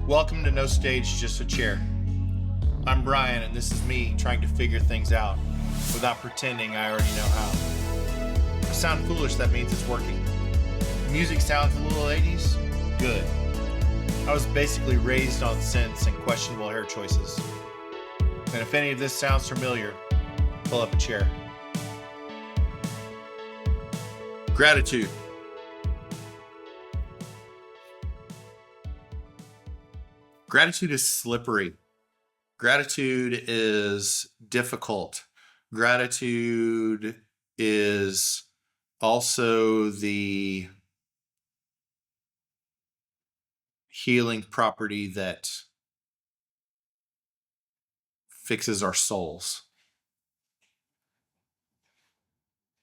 Welcome to No Stage, Just a Chair. I'm Brian, and this is me trying to figure things out without pretending I already know how. If I sound foolish, that means it's working. The music sounds a little 80s? Good. I was basically raised on synths and questionable hair choices. And if any of this sounds familiar, pull up a chair. Gratitude. Gratitude is slippery. Gratitude is difficult. Gratitude is also the healing property that fixes our souls.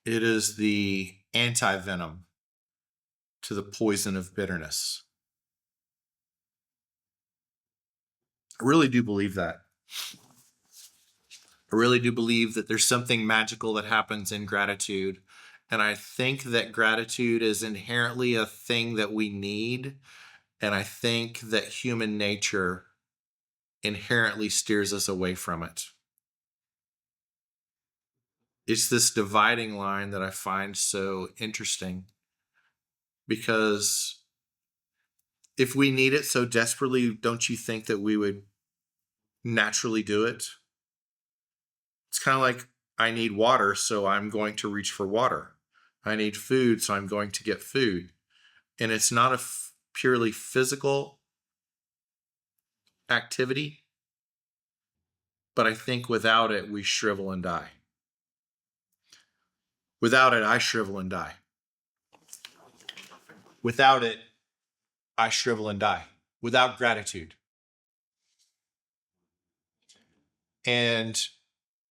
It is the anti-venom to the poison of bitterness. I really do believe that. I really do believe that there's something magical that happens in gratitude. And I think that gratitude is inherently a thing that we need. And I think that human nature inherently steers us away from it. It's this dividing line that I find so interesting, because if we need it so desperately, don't you think that we would naturally do it? It's kind of like, I need water, so I'm going to reach for water. I need food, so I'm going to get food. And it's not a purely physical activity, but I think without it, we shrivel and die. Without it, I shrivel and die. Without it, I shrivel and die. Without gratitude. And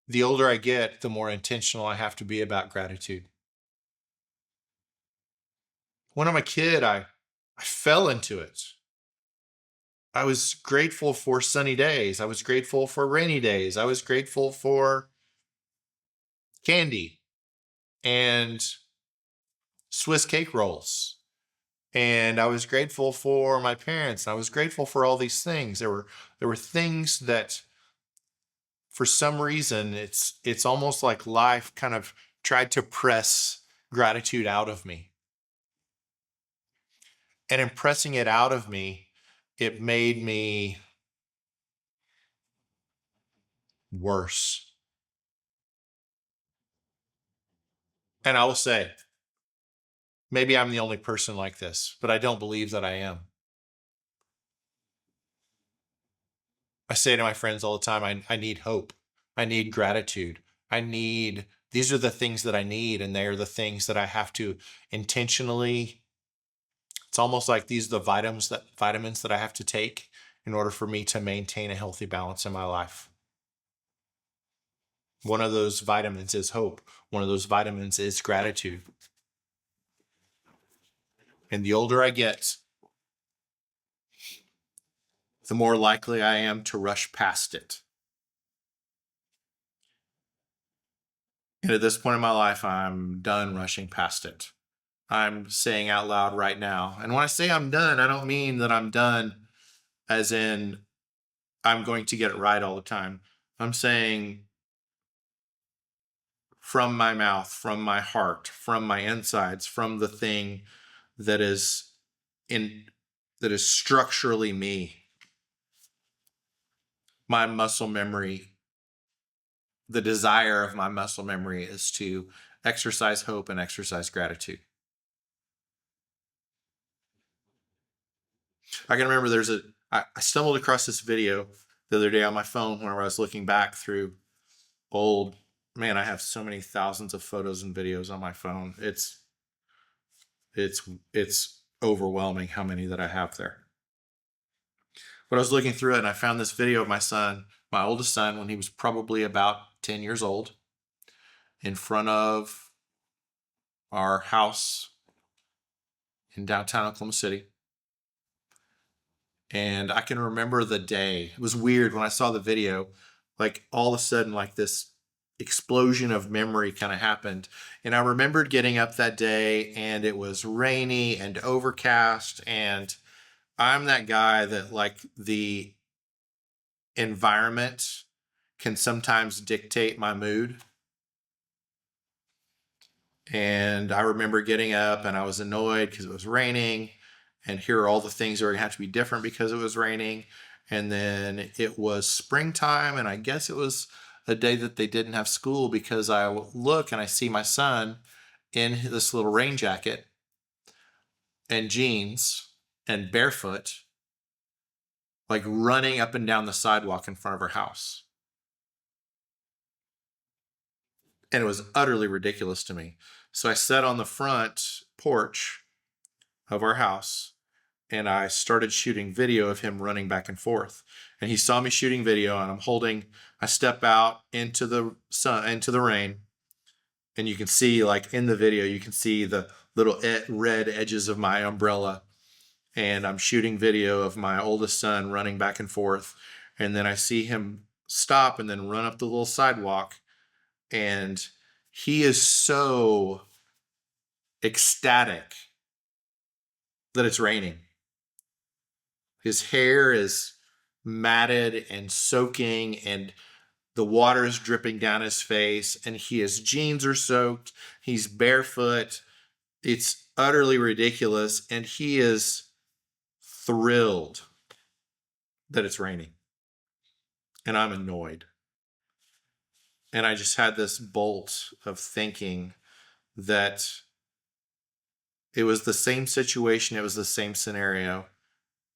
the older I get, the more intentional I have to be about gratitude. When I'm a kid, I fell into it. I was grateful for sunny days. I was grateful for rainy days. I was grateful for candy and Swiss cake rolls. And I was grateful for my parents. I was grateful for all these things. There were things that, for some reason, it's almost like life kind of tried to press gratitude out of me. And in pressing it out of me, it made me worse. And I will say, maybe I'm the only person like this, but I don't believe that I am. I say to my friends all the time, I need hope. I need gratitude. These are the things that I need, and they are the things that I have to intentionally. It's almost like these are the vitamins that I have to take in order for me to maintain a healthy balance in my life. One of those vitamins is hope. One of those vitamins is gratitude. And the older I get, the more likely I am to rush past it. And at this point in my life, I'm done rushing past it. I'm saying out loud right now. And when I say I'm done, I don't mean that I'm done as in I'm going to get it right all the time. I'm saying from my mouth, from my heart, from my insides, from the thing that is structurally me. My muscle memory, the desire of my muscle memory is to exercise hope and exercise gratitude. I can remember I stumbled across this video the other day on my phone whenever I was looking back through I have so many thousands of photos and videos on my phone. It's overwhelming how many that I have there. But I was looking through it and I found this video of my son, my oldest son, when he was probably about 10 years old, in front of our house in downtown Oklahoma City. And I can remember the day. It was weird when I saw the video, like all of a sudden, like this explosion of memory kind of happened. And I remembered getting up that day and it was rainy and overcast, and I'm that guy that, like, the environment can sometimes dictate my mood. And I remember getting up and I was annoyed because it was raining. And here are all the things that are going to have to be different because it was raining. And then it was springtime. And I guess it was a day that they didn't have school, because I look and I see my son in this little rain jacket and jeans and barefoot, like running up and down the sidewalk in front of our house. And it was utterly ridiculous to me. So I sat on the front porch of our house and I started shooting video of him running back and forth. And he saw me shooting video, and I step out into the sun, into the rain. And you can see, like in the video, you can see the little red edges of my umbrella. And I'm shooting video of my oldest son running back and forth. And then I see him stop and then run up the little sidewalk. And he is so ecstatic that it's raining. His hair is matted and soaking, and the water is dripping down his face, and his jeans are soaked. He's barefoot. It's utterly ridiculous, and he is thrilled that it's raining. And I'm annoyed. And I just had this bolt of thinking that it was the same situation, it was the same scenario,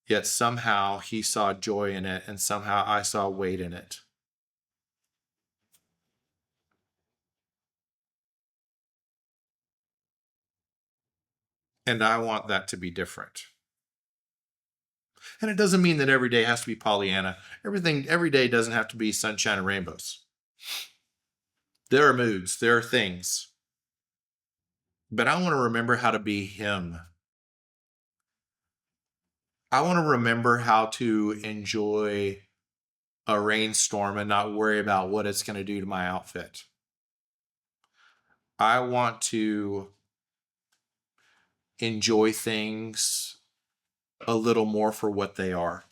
yet somehow he saw joy in it, and somehow I saw weight in it. And I want that to be different. And it doesn't mean that every day has to be Pollyanna. Every day doesn't have to be sunshine and rainbows. There are moods, there are things. But I want to remember how to be him. I want to remember how to enjoy a rainstorm and not worry about what it's going to do to my outfit. I want to enjoy things a little more for what they are.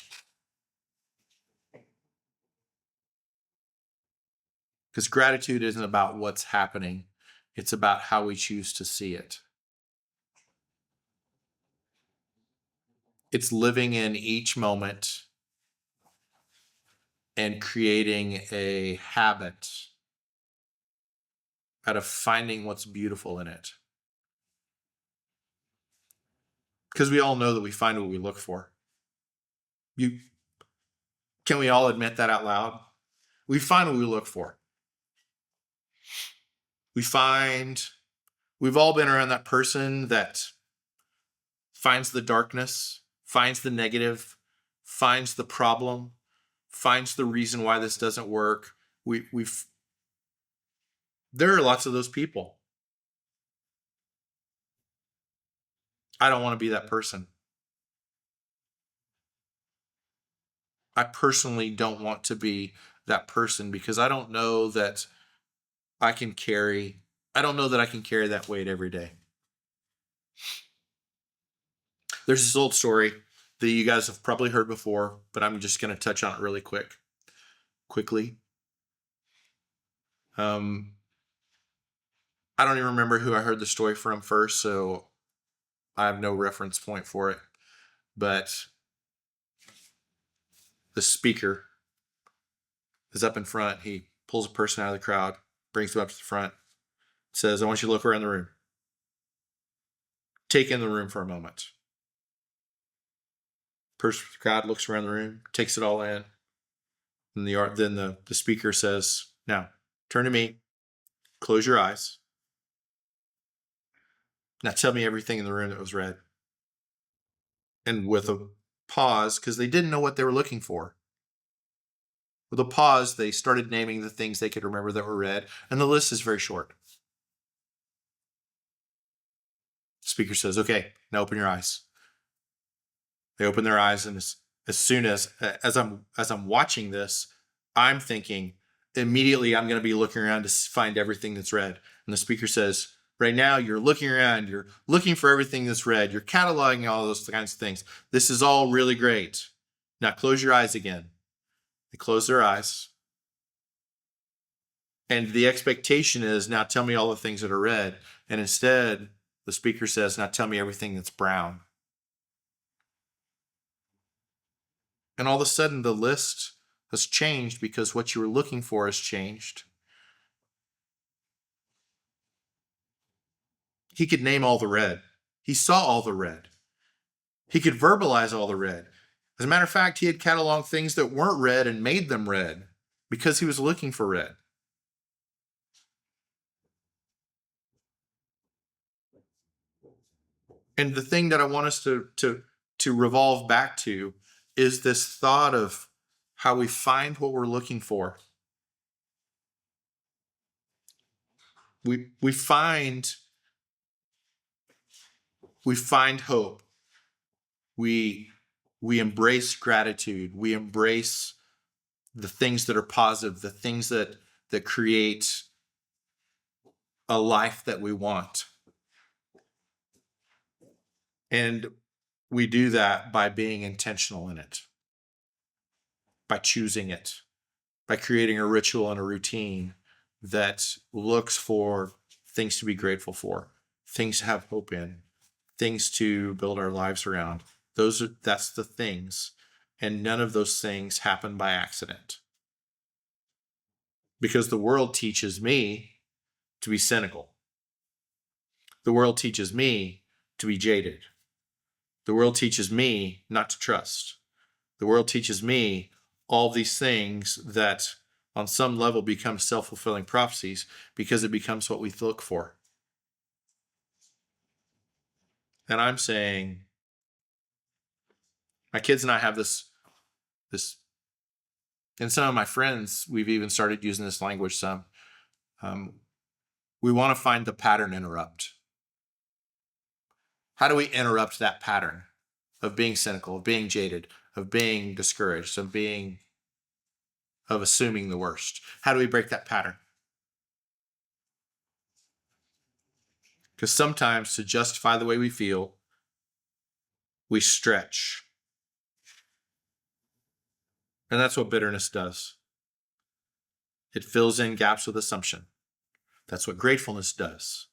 Because gratitude isn't about what's happening. It's about how we choose to see it. It's living in each moment and creating a habit out of finding what's beautiful in it. Because we all know that we find what we look for. Can we all admit that out loud? We find what we look for. We've all been around that person that finds the darkness, finds the negative, finds the problem, finds the reason why this doesn't work. There are lots of those people. I don't want to be that person. I personally don't want to be that person, because I don't know that I can carry that weight every day. There's this old story that you guys have probably heard before, but I'm just going to touch on it really quickly. I don't even remember who I heard the story from first, so I have no reference point for it. But the speaker is up in front. He pulls a person out of the crowd, brings him up to the front, says, "I want you to look around the room. Take in the room for a moment." The crowd looks around the room, takes it all in. And then the speaker says, "Now, turn to me, close your eyes. Now tell me everything in the room that was red." And with a pause, because they didn't know what they were looking for, with a pause, they started naming the things they could remember that were red, and the list is very short. The speaker says, "Okay, now open your eyes." They open their eyes, and as soon as I'm watching this, I'm thinking immediately I'm going to be looking around to find everything that's red. And the speaker says, Right now, you're looking around, you're looking for everything that's red, you're cataloging all those kinds of things. This is all really great. Now close your eyes again. They close their eyes. And the expectation is, now tell me all the things that are red. And instead, the speaker says, now tell me everything that's brown. And all of a sudden, the list has changed because what you were looking for has changed. He could name all the red. He saw all the red. He could verbalize all the red. As a matter of fact, he had cataloged things that weren't red and made them red because he was looking for red. And the thing that I want us to revolve back to is this thought of how we find what we're looking for. We find hope. We embrace gratitude. We embrace the things that are positive, the things that create a life that we want. And we do that by being intentional in it, by choosing it, by creating a ritual and a routine that looks for things to be grateful for, things to have hope in, things to build our lives around. That's the things. And none of those things happen by accident. Because the world teaches me to be cynical. The world teaches me to be jaded. The world teaches me not to trust. The world teaches me all these things that on some level become self-fulfilling prophecies because it becomes what we look for. And I'm saying, my kids and I have this, and some of my friends, we've even started using this language some. We want to find the pattern interrupt. How do we interrupt that pattern of being cynical, of being jaded, of being discouraged, of assuming the worst? How do we break that pattern? Because sometimes to justify the way we feel, we stretch. And that's what bitterness does. It fills in gaps with assumption. That's what gratefulness does.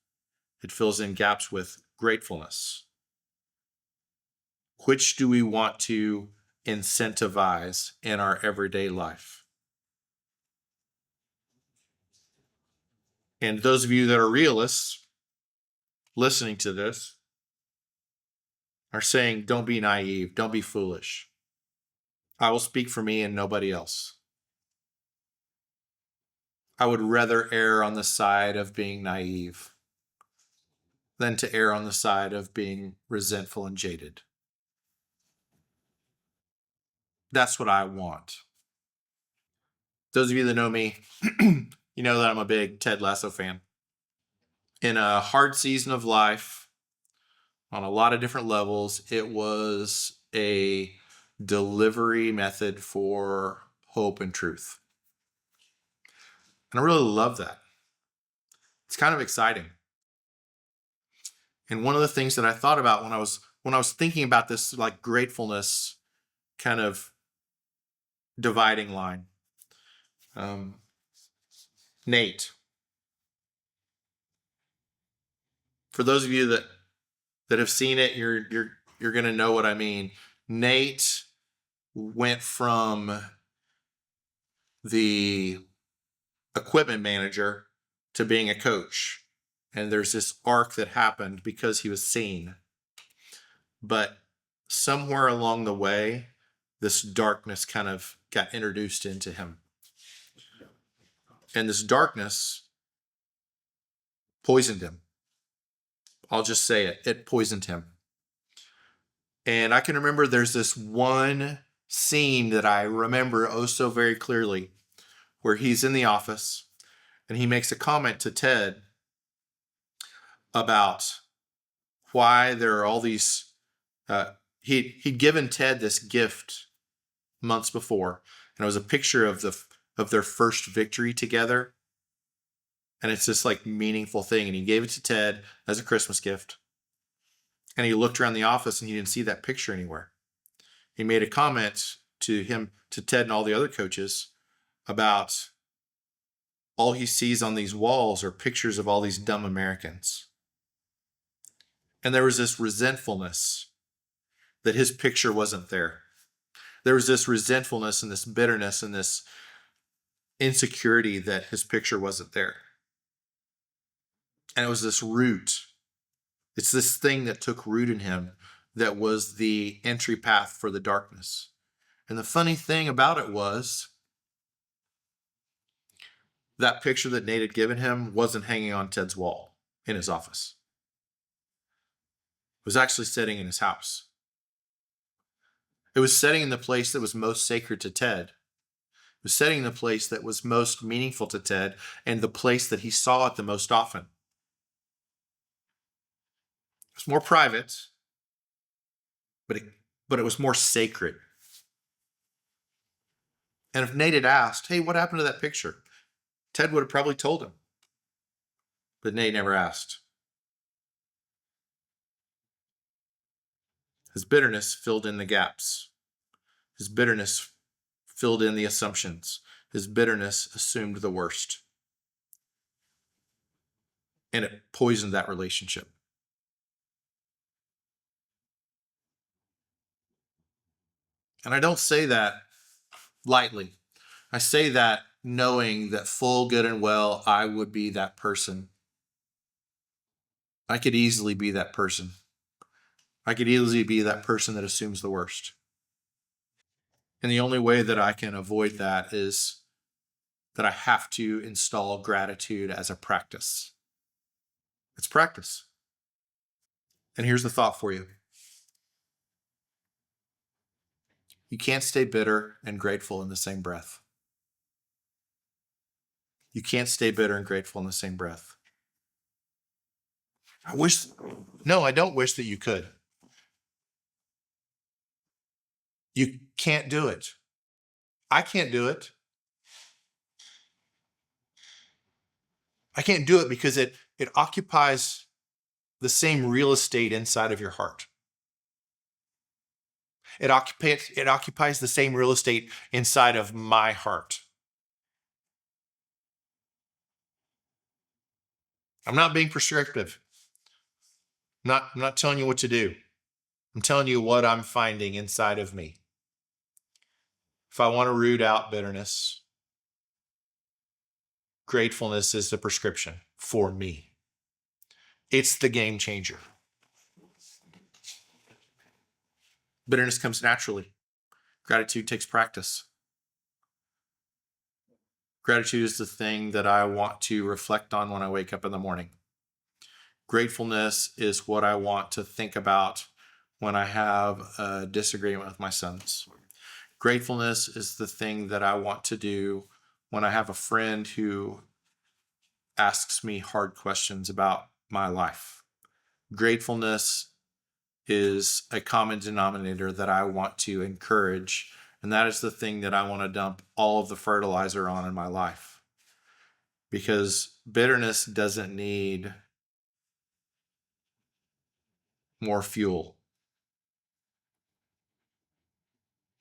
It fills in gaps with gratefulness. Which do we want to incentivize in our everyday life? And those of you that are realists listening to this are saying, don't be naive, don't be foolish. I will speak for me and nobody else. I would rather err on the side of being naive than to err on the side of being resentful and jaded. That's what I want. Those of you that know me, you know that I'm a big Ted Lasso fan. In a hard season of life, on a lot of different levels, it was a delivery method for hope and truth. And I really love that. It's kind of exciting. And one of the things that I thought about when I was thinking about this, like, gratefulness kind of dividing line, Nate. For those of you that have seen it, you're going to know what I mean. Nate went from the equipment manager to being a coach. And there's this arc that happened because he was seen. But somewhere along the way, this darkness kind of got introduced into him. And this darkness poisoned him. I'll just say it. It poisoned him. And I can remember there's this one scene that I remember oh so very clearly where he's in the office and he makes a comment to Ted about why there are all these, he'd given Ted this gift months before, and it was a picture of their first victory together. And it's this like meaningful thing. And he gave it to Ted as a Christmas gift. And he looked around the office and he didn't see that picture anywhere. He made a comment to Ted and all the other coaches about all he sees on these walls are pictures of all these dumb Americans. And there was this resentfulness that his picture wasn't there. There was this resentfulness and this bitterness and this insecurity that his picture wasn't there. And it was this root. It's this thing that took root in him that was the entry path for the darkness. And the funny thing about it was that picture that Nate had given him wasn't hanging on Ted's wall in his office. It was actually sitting in his house. It was sitting in the place that was most sacred to Ted. It was sitting in the place that was most meaningful to Ted and the place that he saw it the most often. It was more private, but it was more sacred. And if Nate had asked, hey, what happened to that picture? Ted would have probably told him. But Nate never asked. His bitterness filled in the gaps. His bitterness filled in the assumptions. His bitterness assumed the worst. And it poisoned that relationship. And I don't say that lightly. I say that knowing that full good and well, I would be that person. I could easily be that person. I could easily be that person that assumes the worst. And the only way that I can avoid that is that I have to install gratitude as a practice. It's practice. And here's the thought for you. You can't stay bitter and grateful in the same breath. You can't stay bitter and grateful in the same breath. I don't wish that you could. You can't do it. I can't do it. I can't do it because it occupies the same real estate inside of your heart. It occupies the same real estate inside of my heart. I'm not being prescriptive. I'm not telling you what to do. I'm telling you what I'm finding inside of me. If I want to root out bitterness, gratefulness is the prescription for me. It's the game changer. Bitterness comes naturally. Gratitude takes practice. Gratitude is the thing that I want to reflect on when I wake up in the morning. Gratefulness is what I want to think about when I have a disagreement with my sons. Gratefulness is the thing that I want to do when I have a friend who asks me hard questions about my life. Gratefulness is a common denominator that I want to encourage, and that is the thing that I want to dump all of the fertilizer on in my life. Because bitterness doesn't need more fuel.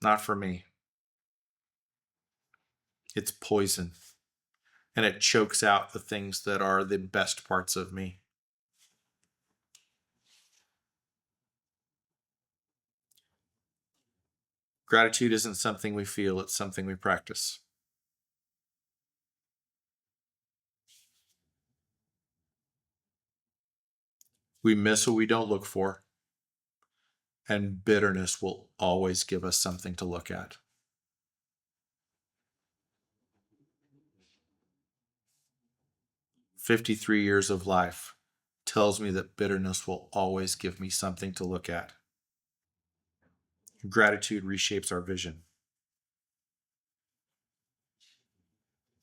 Not for me. It's poison. And it chokes out the things that are the best parts of me. Gratitude isn't something we feel, it's something we practice. We miss what we don't look for, and bitterness will always give us something to look at. "53 years of life tells me that bitterness will always give me something to look at. Gratitude reshapes our vision.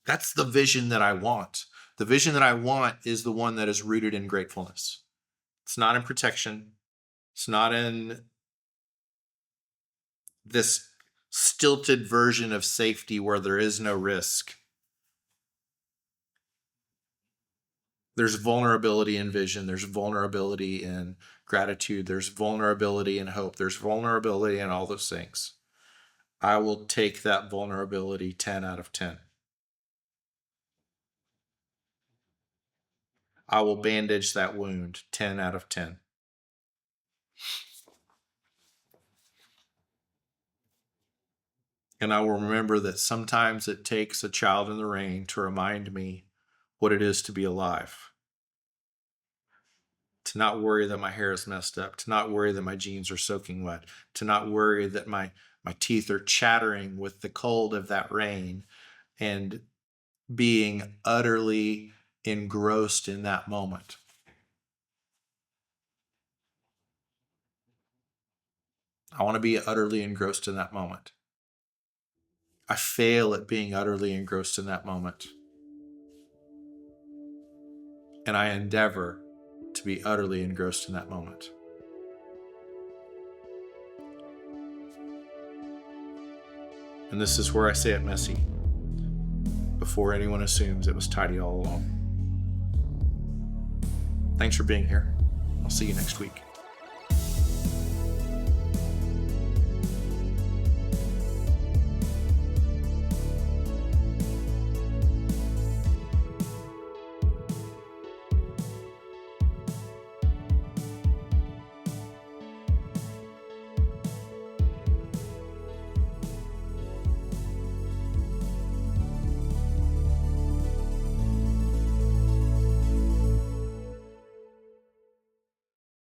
That's the vision that I want. The vision that I want is the one that is rooted in gratefulness. It's not in protection. It's not in this stilted version of safety where there is no risk. There's vulnerability in vision. There's vulnerability in gratitude. There's vulnerability in hope. There's vulnerability in all those things. I will take that vulnerability 10 out of 10. I will bandage that wound 10 out of 10. And I will remember that sometimes it takes a child in the rain to remind me what it is to be alive. To not worry that my hair is messed up, to not worry that my jeans are soaking wet, to not worry that my teeth are chattering with the cold of that rain, and being utterly engrossed in that moment. I want to be utterly engrossed in that moment. I fail at being utterly engrossed in that moment. And I endeavor to be utterly engrossed in that moment. And this is where I say it messy, before anyone assumes it was tidy all along. Thanks for being here. I'll see you next week.